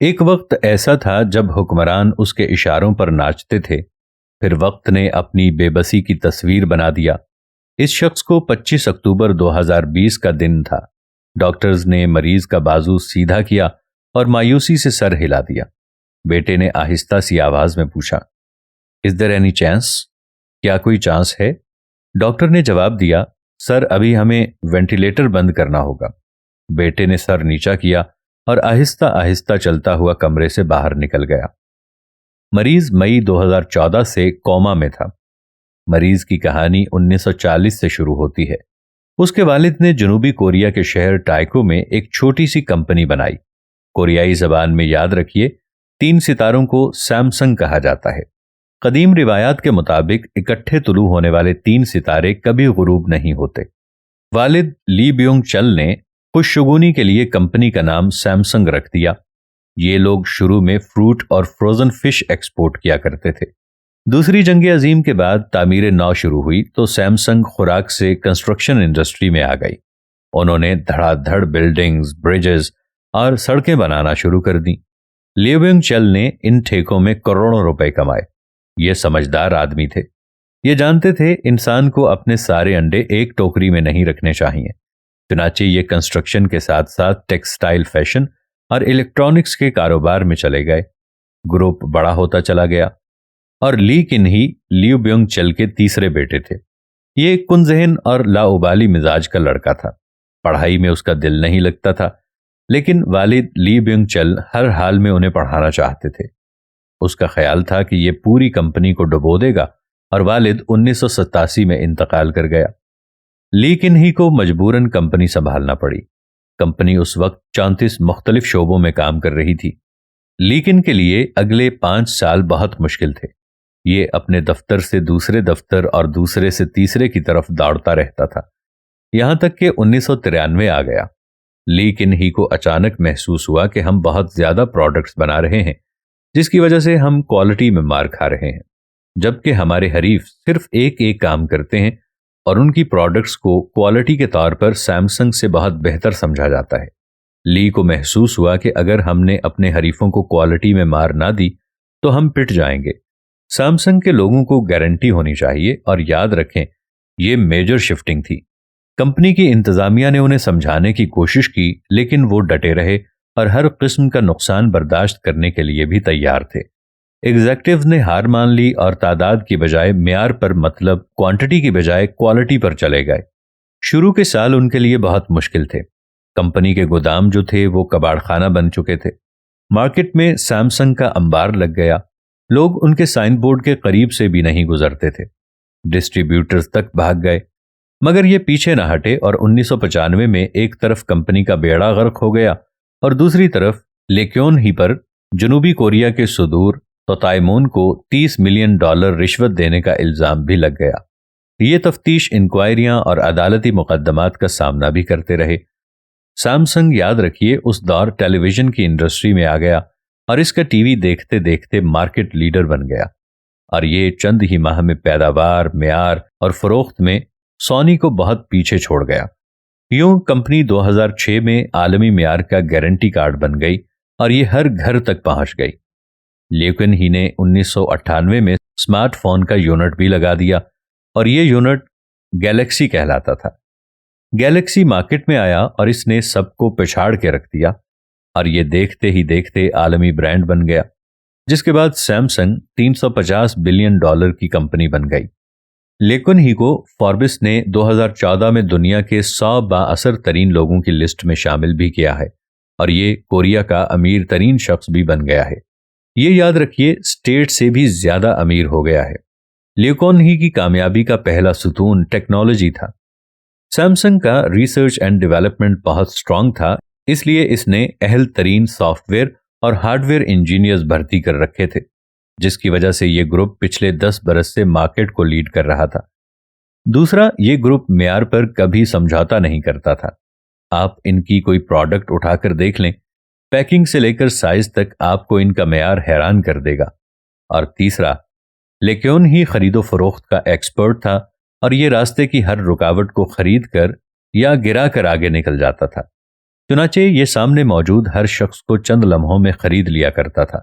ایک وقت ایسا تھا جب حکمران اس کے اشاروں پر ناچتے تھے، پھر وقت نے اپنی بے بسی کی تصویر بنا دیا۔ اس شخص کو 25 اکتوبر 2020 کا دن تھا۔ ڈاکٹرز نے مریض کا بازو سیدھا کیا اور مایوسی سے سر ہلا دیا۔ بیٹے نے آہستہ سی آواز میں پوچھا، "Is there any chance?" کیا کوئی چانس ہے؟ ڈاکٹر نے جواب دیا، "سر، ابھی ہمیں وینٹیلیٹر بند کرنا ہوگا۔" بیٹے نے سر نیچا کیا اور آہستہ آہستہ چلتا ہوا کمرے سے باہر نکل گیا۔ مریض مئی 2014 سے کوما میں تھا۔ مریض کی کہانی 1940 سے شروع ہوتی ہے۔ اس کے والد نے جنوبی کوریا کے شہر ٹائکو میں ایک چھوٹی سی کمپنی بنائی۔ کوریائی زبان میں یاد رکھیے 3 ستاروں کو سیمسنگ کہا جاتا ہے۔ قدیم روایات کے مطابق اکٹھے طلوع ہونے والے 3 ستارے کبھی غروب نہیں ہوتے۔ والد لی بیونگ چل نے خوش شگونی کے لیے کمپنی کا نام سیمسنگ رکھ دیا۔ یہ لوگ شروع میں فروٹ اور فروزن فش ایکسپورٹ کیا کرتے تھے۔ دوسری جنگ عظیم کے بعد تعمیر نو شروع ہوئی تو سیمسنگ خوراک سے کنسٹرکشن انڈسٹری میں آ گئی۔ انہوں نے دھڑا دھڑ بلڈنگز، برجز اور سڑکیں بنانا شروع کر دیں۔ لی بیونگ چل نے ان ٹھیکوں میں کروڑوں روپے کمائے۔ یہ سمجھدار آدمی تھے۔ یہ جانتے تھے انسان کو اپنے سارے انڈے ایک ٹوکری میں نہیں رکھنے چاہیے۔ چنانچہ یہ کنسٹرکشن کے ساتھ ساتھ ٹیکسٹائل، فیشن اور الیکٹرانکس کے کاروبار میں چلے گئے۔ گروپ بڑا ہوتا چلا گیا اور لی کنہی لی بیونگ چل کے تیسرے بیٹے تھے۔ یہ ایک کن ذہن اور لاابالی مزاج کا لڑکا تھا۔ پڑھائی میں اس کا دل نہیں لگتا تھا، لیکن والد لی بیونگ چل ہر حال میں انہیں پڑھانا چاہتے تھے۔ اس کا خیال تھا کہ یہ پوری کمپنی کو ڈبو دے گا، اور والد 1987 میں انتقال کر گیا۔ لی کنہی کو مجبوراً کمپنی سنبھالنا پڑی۔ کمپنی اس وقت 34 مختلف شعبوں میں کام کر رہی تھی۔ لیکن کے لیے اگلے 5 سال بہت مشکل تھے۔ یہ اپنے دفتر سے دوسرے دفتر اور دوسرے سے تیسرے کی طرف دوڑتا رہتا تھا، یہاں تک کہ 1993 آ گیا۔ لی کنہی کو اچانک محسوس ہوا کہ ہم بہت زیادہ پروڈکٹس بنا رہے ہیں، جس کی وجہ سے ہم کوالٹی میں مار کھا رہے ہیں، جبکہ ہمارے حریف صرف ایک کام کرتے ہیں اور ان کی پروڈکٹس کو کوالٹی کے طور پر سیمسنگ سے بہت بہتر سمجھا جاتا ہے۔ لی کو محسوس ہوا کہ اگر ہم نے اپنے حریفوں کو کوالٹی میں مار نہ دی تو ہم پٹ جائیں گے۔ سیمسنگ کے لوگوں کو گارنٹی ہونی چاہیے، اور یاد رکھیں یہ میجر شفٹنگ تھی۔ کمپنی کی انتظامیہ نے انہیں سمجھانے کی کوشش کی، لیکن وہ ڈٹے رہے اور ہر قسم کا نقصان برداشت کرنے کے لیے بھی تیار تھے۔ ایگزیکٹوز نے ہار مان لی اور تعداد کی بجائے معیار پر، مطلب کوانٹٹی کی بجائے کوالٹی پر چلے گئے۔ شروع کے سال ان کے لیے بہت مشکل تھے۔ کمپنی کے گودام جو تھے وہ کباڑ خانہ بن چکے تھے۔ مارکیٹ میں سیمسنگ کا انبار لگ گیا۔ لوگ ان کے سائن بورڈ کے قریب سے بھی نہیں گزرتے تھے۔ ڈسٹریبیوٹرز تک بھاگ گئے، مگر یہ پیچھے نہ ہٹے اور 1995 میں ایک طرف کمپنی کا بیڑا غرق ہو گیا اور دوسری طرف لیکیون ہی پر جنوبی کوریا کے صدور توتائمون کو $30 ملین رشوت دینے کا الزام بھی لگ گیا۔ یہ تفتیش، انکوائریاں اور عدالتی مقدمات کا سامنا بھی کرتے رہے۔ سیمسنگ، یاد رکھیے، اس دور ٹیلی ویژن کی انڈسٹری میں آ گیا اور اس کا ٹی وی دیکھتے دیکھتے مارکیٹ لیڈر بن گیا، اور یہ چند ہی ماہ میں پیداوار، معیار اور فروخت میں سونی کو بہت پیچھے چھوڑ گیا۔ یوں کمپنی 2006 میں عالمی معیار کا گارنٹی کارڈ بن گئی اور یہ ہر گھر تک پہنچ گئی۔ لیکن ہی نے 1998 میں اسمارٹ فون کا یونٹ بھی لگا دیا، اور یہ یونٹ گیلیکسی کہلاتا تھا۔ گیلیکسی مارکیٹ میں آیا اور اس نے سب کو پچھاڑ کے رکھ دیا، اور یہ دیکھتے ہی دیکھتے عالمی برانڈ بن گیا، جس کے بعد سیمسنگ $350 بلین کی کمپنی بن گئی۔ لیکن ہی کو فوربس نے 2014 میں دنیا کے 100 بااثر ترین لوگوں کی لسٹ میں شامل بھی کیا ہے، اور یہ کوریا کا امیر ترین شخص بھی بن گیا ہے۔ یہ یاد رکھیے اسٹیٹ سے بھی زیادہ امیر ہو گیا ہے۔ لیکن ہی کی کامیابی کا پہلا ستون ٹیکنالوجی تھا۔ سیمسنگ کا ریسرچ اینڈ ڈیولپمنٹ بہت سٹرونگ تھا، اس لیے اس نے اہل ترین سافٹ ویئر اور ہارڈ ویئر انجینئرز بھرتی کر رکھے تھے، جس کی وجہ سے یہ گروپ پچھلے 10 برس سے مارکیٹ کو لیڈ کر رہا تھا۔ دوسرا، یہ گروپ معیار پر کبھی سمجھوتا نہیں کرتا تھا۔ آپ ان کی کوئی پروڈکٹ اٹھا کر دیکھ لیں، پیکنگ سے لے کر سائز تک آپ کو ان کا معیار حیران کر دے گا۔ اور تیسرا، لیکن ہی خرید و فروخت کا ایکسپرٹ تھا، اور یہ راستے کی ہر رکاوٹ کو خرید کر یا گرا کر آگے نکل جاتا تھا۔ چنانچہ یہ سامنے موجود ہر شخص کو چند لمحوں میں خرید لیا کرتا تھا۔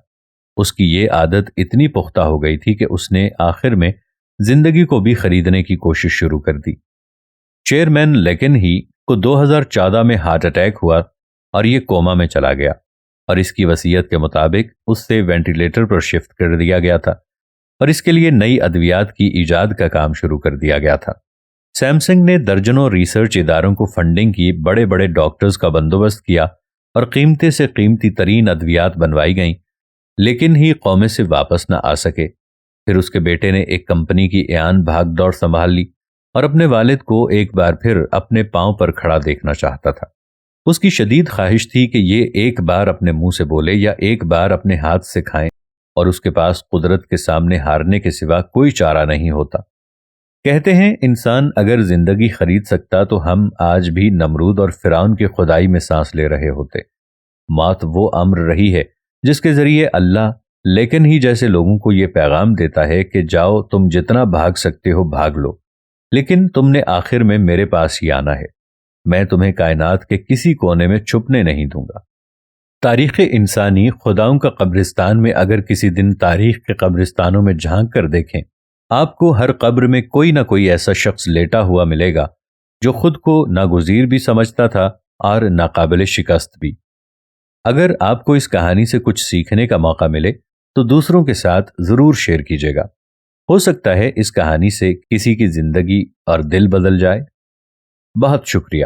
اس کی یہ عادت اتنی پختہ ہو گئی تھی کہ اس نے آخر میں زندگی کو بھی خریدنے کی کوشش شروع کر دی۔ چیئرمین لیکن ہی کو 2014 میں ہارٹ اٹیک ہوا اور یہ کوما میں چلا گیا، اور اس کی وصیت کے مطابق اس سے وینٹیلیٹر پر شفٹ کر دیا گیا تھا، اور اس کے لیے نئی ادویات کی ایجاد کا کام شروع کر دیا گیا تھا۔ سیمسنگ نے درجنوں ریسرچ اداروں کو فنڈنگ کی، بڑے بڑے ڈاکٹرز کا بندوبست کیا اور قیمتی سے قیمتی ترین ادویات بنوائی گئیں، لیکن ہی قومے سے واپس نہ آ سکے۔ پھر اس کے بیٹے نے ایک کمپنی کی ایان بھاگ دوڑ سنبھال لی اور اپنے والد کو ایک بار پھر اپنے پاؤں پر کھڑا دیکھنا چاہتا تھا۔ اس کی شدید خواہش تھی کہ یہ ایک بار اپنے منہ سے بولے یا ایک بار اپنے ہاتھ سے کھائیں، اور اس کے پاس قدرت کے سامنے ہارنے کے سوا کوئی چارہ نہیں ہوتا۔ کہتے ہیں انسان اگر زندگی خرید سکتا تو ہم آج بھی نمرود اور فرعون کی خدائی میں سانس لے رہے ہوتے۔ موت وہ امر رہی ہے جس کے ذریعے اللہ لیکن ہی جیسے لوگوں کو یہ پیغام دیتا ہے کہ جاؤ، تم جتنا بھاگ سکتے ہو بھاگ لو، لیکن تم نے آخر میں میرے پاس ہی آنا ہے، میں تمہیں کائنات کے کسی کونے میں چھپنے نہیں دوں گا۔ تاریخ انسانی خداؤں کا قبرستان میں اگر کسی دن تاریخ کے قبرستانوں میں جھانک کر دیکھیں، آپ کو ہر قبر میں کوئی نہ کوئی ایسا شخص لیٹا ہوا ملے گا جو خود کو ناگزیر بھی سمجھتا تھا اور ناقابل شکست بھی۔ اگر آپ کو اس کہانی سے کچھ سیکھنے کا موقع ملے تو دوسروں کے ساتھ ضرور شیئر کیجیے گا۔ ہو سکتا ہے اس کہانی سے کسی کی زندگی اور دل بدل جائے۔ بہت شکریہ۔